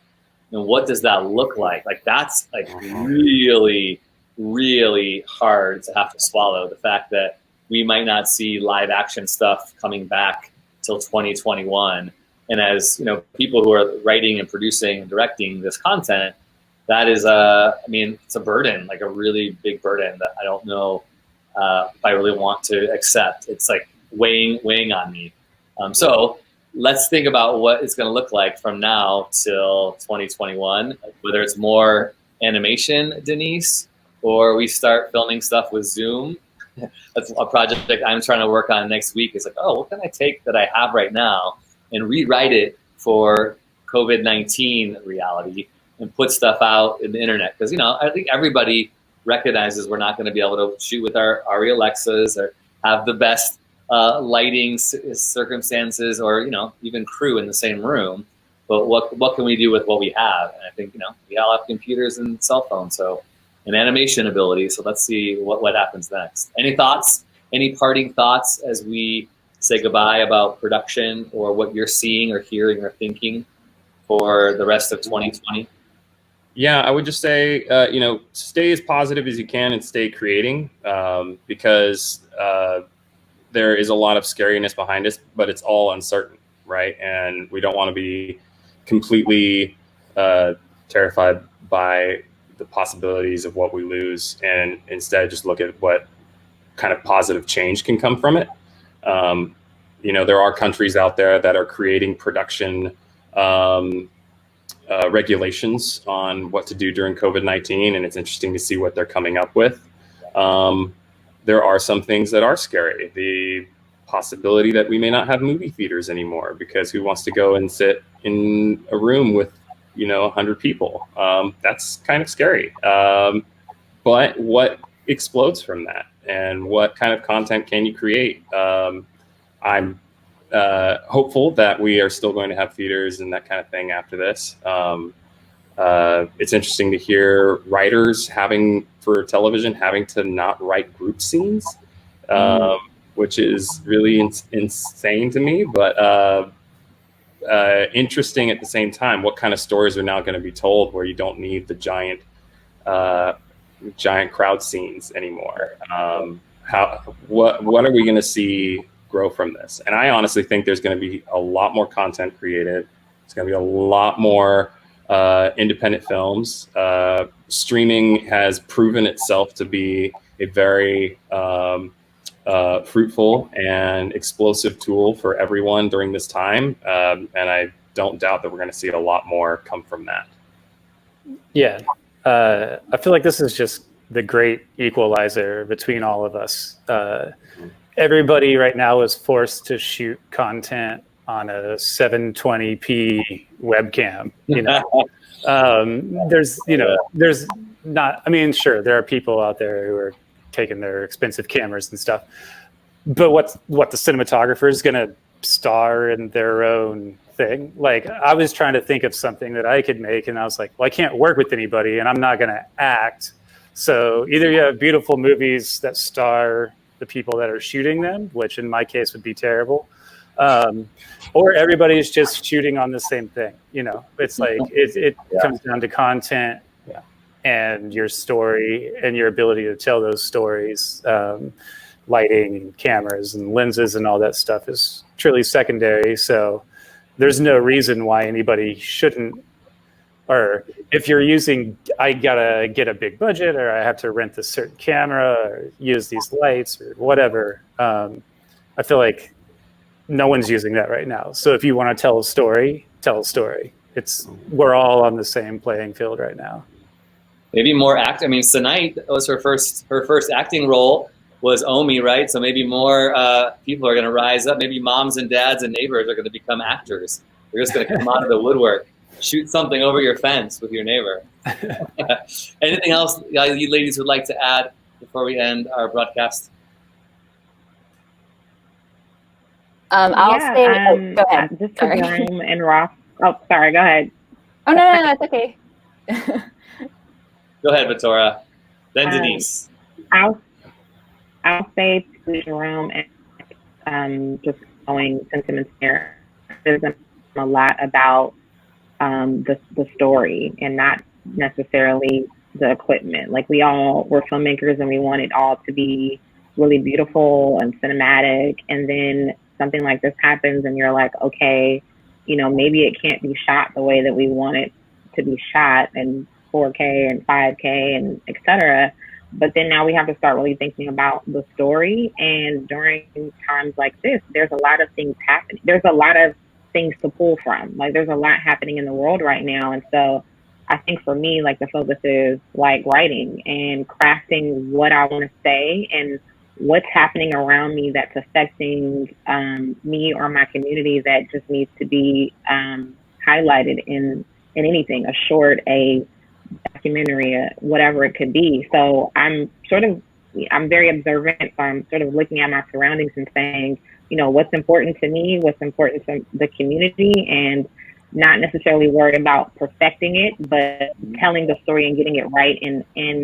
S2: And what does that look like? Like, that's like really, really hard to have to swallow, the fact that we might not see live action stuff coming back till 2021. And as you know, people who are writing and producing and directing this content, that is I mean, it's a burden, like a really big burden that I don't know if I really want to accept. It's like weighing on me. So let's think about what it's going to look like from now till 2021, whether it's more animation, Denise, or we start filming stuff with Zoom. That's a project that I'm trying to work on next week. Is like, oh, what can I take that I have right now and rewrite it for COVID-19 reality and put stuff out in the internet? Because, you know, I think everybody recognizes we're not going to be able to shoot with our ARRI Alexas or have the best lighting circumstances or, you know, even crew in the same room. But what can we do with what we have? And I think, you know, we all have computers and cell phones, so an animation ability. So let's see what happens next. Any thoughts? Any parting thoughts as we say goodbye about production, or what you're seeing or hearing or thinking for the rest of 2020?
S14: Yeah, I would just say, you know, stay as positive as you can and stay creating, because there is a lot of scariness behind us, but it's all uncertain, right? And we don't want to be completely terrified by the possibilities of what we lose, and instead just look at what kind of positive change can come from it. You know, there are countries out there that are creating production regulations on what to do during COVID-19, and it's interesting to see what they're coming up with. There are some things that are scary. The possibility that we may not have movie theaters anymore, because who wants to go and sit in a room with, you know, 100 people? That's kind of scary. But what explodes from that, and what kind of content can you create? I'm hopeful that we are still going to have theaters and that kind of thing after this. It's interesting to hear writers for television having to not write group scenes, which is really insane to me, but interesting at the same time. What kind of stories are now going to be told where you don't need the giant crowd scenes anymore? What are we going to see grow from this? And I honestly think there's going to be a lot more content created. It's going to be a lot more independent films. Streaming has proven itself to be a very fruitful and explosive tool for everyone during this time. And I don't doubt that we're going to see a lot more come from that.
S16: Yeah. I feel like this is just the great equalizer between all of us. Everybody right now is forced to shoot content on a 720p webcam. There's not, I mean, sure, there are people out there who are taking their expensive cameras and stuff, but what the cinematographer is going to star in their own thing. Like, I was trying to think of something that I could make, and I was like, well, I can't work with anybody and I'm not going to act. So either you have beautiful movies that star the people that are shooting them, which in my case would be terrible, or everybody's just shooting on the same thing. It's like it comes down to content and your story and your ability to tell those stories. Lighting and cameras and lenses and all that stuff is truly secondary. So there's no reason why anybody shouldn't, or if you're using, I gotta get a big budget, or I have to rent this certain camera, or use these lights, or whatever. I feel like no one's using that right now. So if you want to tell a story, tell a story. We're all on the same playing field right now.
S2: Maybe more I mean, Senait was her first acting role was OMI, right? So maybe more people are going to rise up. Maybe moms and dads and neighbors are going to become actors. They're just going to come out of the woodwork. Shoot something over your fence with your neighbor. Anything else you ladies would like to add before we end our broadcast?
S15: I'll say, go ahead.
S11: Just to Jerome and Roth. Oh, sorry, go ahead.
S15: Oh, no, that's okay.
S2: Go ahead, Vatora. Then Denise.
S11: I'll say to Jerome and just going sentiments here, there's a lot about the story and not necessarily the equipment. Like, we're filmmakers and we want it all to be really beautiful and cinematic, and then something like this happens and you're like, okay, maybe it can't be shot the way that we want it to be shot in 4K and 5K and et cetera. But then now we have to start really thinking about the story. And during times like this, there's a lot of things happening. There's a lot of things to pull from. Like, there's a lot happening in the world right now. And so I think for me, like, the focus is like writing and crafting what I want to say and what's happening around me that's affecting me or my community that just needs to be highlighted in anything, a short, a documentary, whatever it could be. So I'm very observant. So I'm sort of looking at my surroundings and saying, what's important to me, what's important to the community, and not necessarily worried about perfecting it, but telling the story and getting it right and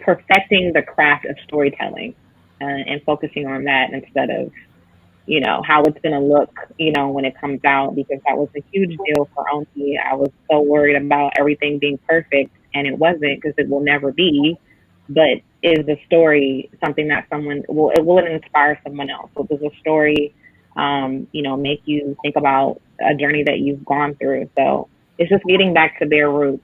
S11: perfecting the craft of storytelling and focusing on that instead of, how it's going to look, when it comes out, because that was a huge deal for OMI. I was so worried about everything being perfect, and it wasn't, because it will never be. But is the story something that will it inspire someone else? Will the story, make you think about a journey that you've gone through? So it's just getting back to their roots.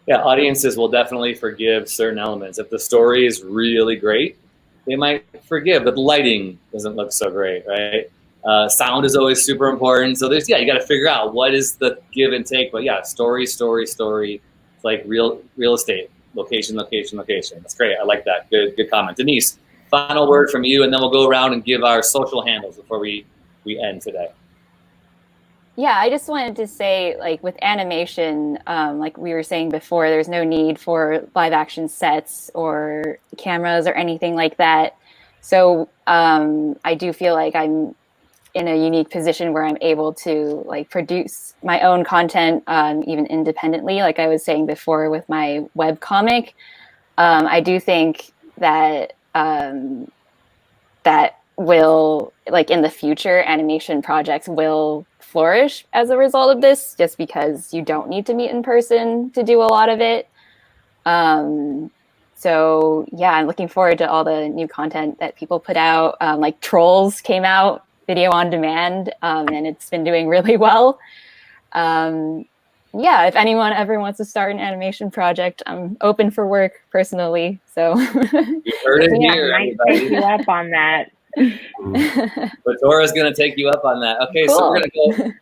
S2: Yeah, audiences will definitely forgive certain elements. If the story is really great, they might forgive, but the lighting doesn't look so great, right? Sound is always super important. So you got to figure out what is the give and take. But yeah, story. It's like real estate, location. That's great. I like that. Good comment. Denise, final word from you, and then we'll go around and give our social handles before we end today.
S15: Yeah, I just wanted to say, like, with animation, like we were saying before, there's no need for live action sets or cameras or anything like that. So I do feel like I'm in a unique position where I'm able to like produce my own content, even independently. Like I was saying before with my web comic, I do think that that will, like in the future, animation projects will flourish as a result of this, just because you don't need to meet in person to do a lot of it. So yeah, I'm looking forward to all the new content that people put out. Like Trolls came out, video on demand, and it's been doing really well. Yeah, if anyone ever wants to start an animation project, I'm open for work personally. So
S2: you heard it here,
S11: I might take you up on that.
S2: Vatora's gonna take you up on that. Okay,
S15: Cool.
S2: so we're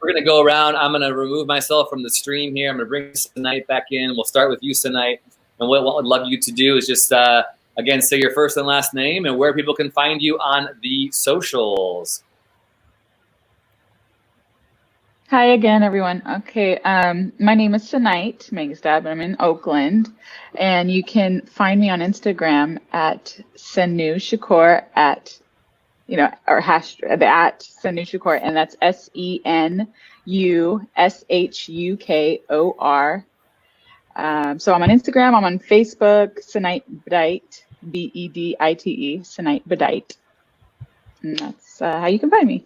S2: gonna go around. I'm gonna remove myself from the stream here. I'm gonna bring Senait back in. We'll start with you, Senait. And what I'd love you to do is just again say your first and last name and where people can find you on the socials.
S17: Hi again, everyone. Okay, my name is Senait Megstab. I'm in Oakland, and you can find me on Instagram at Senu Shakur at, or hash the at Senu Shakur, and that's SENUSHUKOR. So I'm on Instagram. I'm on Facebook. Senait Bedite, BEDITE, Senait Bedite, and that's how you can find me.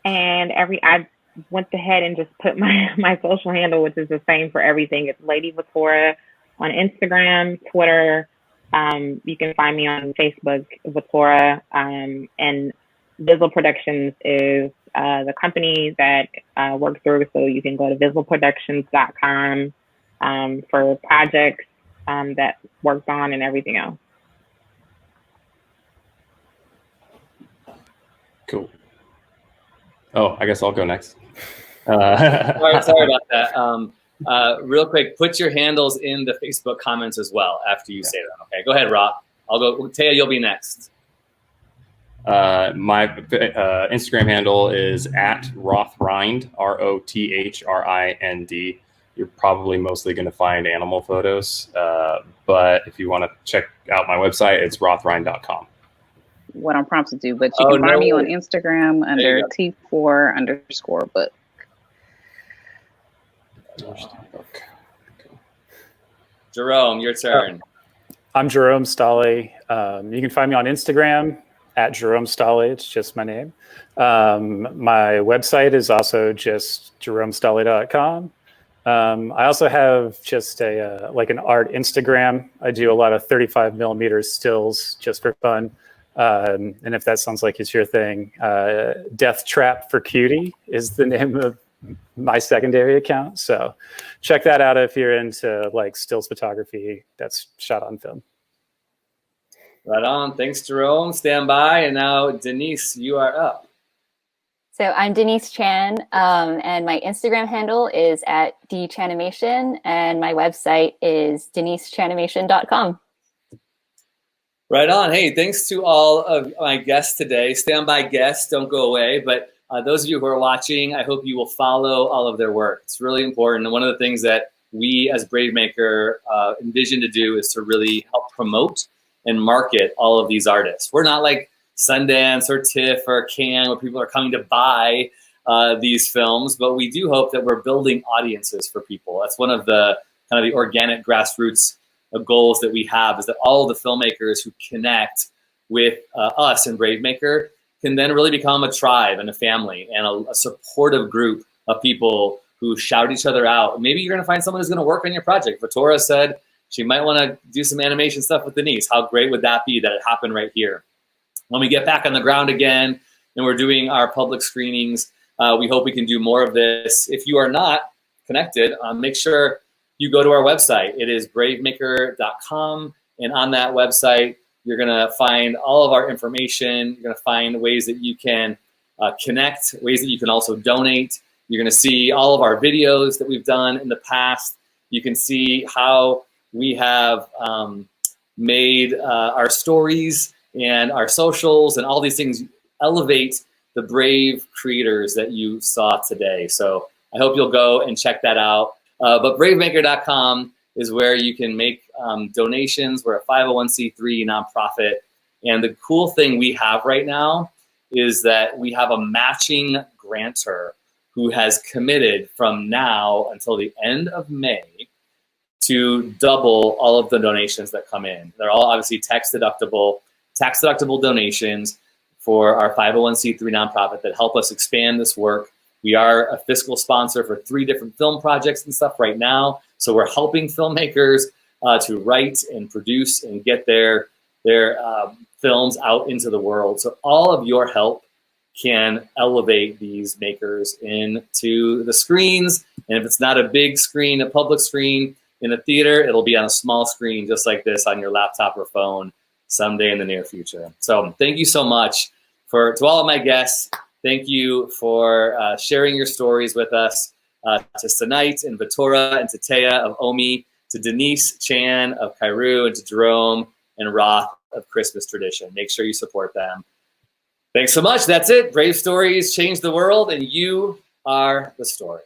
S11: And I went ahead and just put my social handle, which is the same for everything. It's Lady Vatora on Instagram, Twitter. You can find me on Facebook, Vatora. And Visual Productions is the company that I work through. So you can go to visualproductions.com for projects that worked on and everything else.
S14: Cool. Oh, I guess I'll go next.
S2: Sorry about that. Real quick, put your handles in the Facebook comments as well after you say them. Okay, go ahead, Roth. I'll go. Thea, you'll be next.
S14: My Instagram handle is at Roth Rind, ROTHRIND. You're probably mostly going to find animal photos, but if you want to check out my website, it's rothrind.com.
S18: What I'm prompted to do, but you can find me on Instagram under T4_book.
S2: Jerome, your turn.
S16: I'm Jerome Stolle. You can find me on Instagram at Jerome Stolle. It's just my name. My website is also just jeromestolle.com. I also have just a like an art Instagram. I do a lot of 35mm stills just for fun. And if that sounds like it's your thing, Death Trap for Cutie is the name of my secondary account. So check that out if you're into like stills photography that's shot on film.
S2: Right on. Thanks, Jerome. Stand by. And now, Denise, you are up.
S15: So I'm Denise Chan, and my Instagram handle is at dchanimation, and my website is denisechanimation.com.
S2: Right on. Hey, thanks to all of my guests today. Standby guests, don't go away. But those of you who are watching, I hope you will follow all of their work. It's really important. And one of the things that we as Bravemaker envision to do is to really help promote and market all of these artists. We're not like Sundance or TIFF or Cannes where people are coming to buy these films, but we do hope that we're building audiences for people. That's one of the kind of the organic grassroots goals that we have, is that all of the filmmakers who connect with us in Bravemaker can then really become a tribe and a family and a supportive group of people who shout each other out. Maybe you're going to find someone who's going to work on your project. Vatora said she might want to do some animation stuff with Denise. How great would that be that it happened right here? When we get back on the ground again and we're doing our public screenings, we hope we can do more of this. If you are not connected, make sure you go to our website. It is bravemaker.com. And on that website, you're going to find all of our information. You're going to find ways that you can connect, ways that you can also donate. You're going to see all of our videos that we've done in the past. You can see how we have made our stories and our socials and all these things elevate the brave creators that you saw today. So I hope you'll go and check that out. But bravemaker.com is where you can make donations. We're a 501c3 nonprofit. And the cool thing we have right now is that we have a matching grantor who has committed from now until the end of May to double all of the donations that come in. They're all obviously tax deductible donations for our 501c3 nonprofit that help us expand this work. We are a fiscal sponsor for 3 different film projects and stuff right now. So we're helping filmmakers to write and produce and get their films out into the world. So all of your help can elevate these makers into the screens. And if it's not a big screen, a public screen in a theater, it'll be on a small screen just like this on your laptop or phone someday in the near future. So thank you so much to all of my guests. Thank you for sharing your stories with us, to Senait and Vatora and to Thea of OMI, to Denise Chan of KAERU, and to Jerome and Roth of Christmas Tradition. Make sure you support them. Thanks so much. That's it. Brave Stories change the world, and you are the story.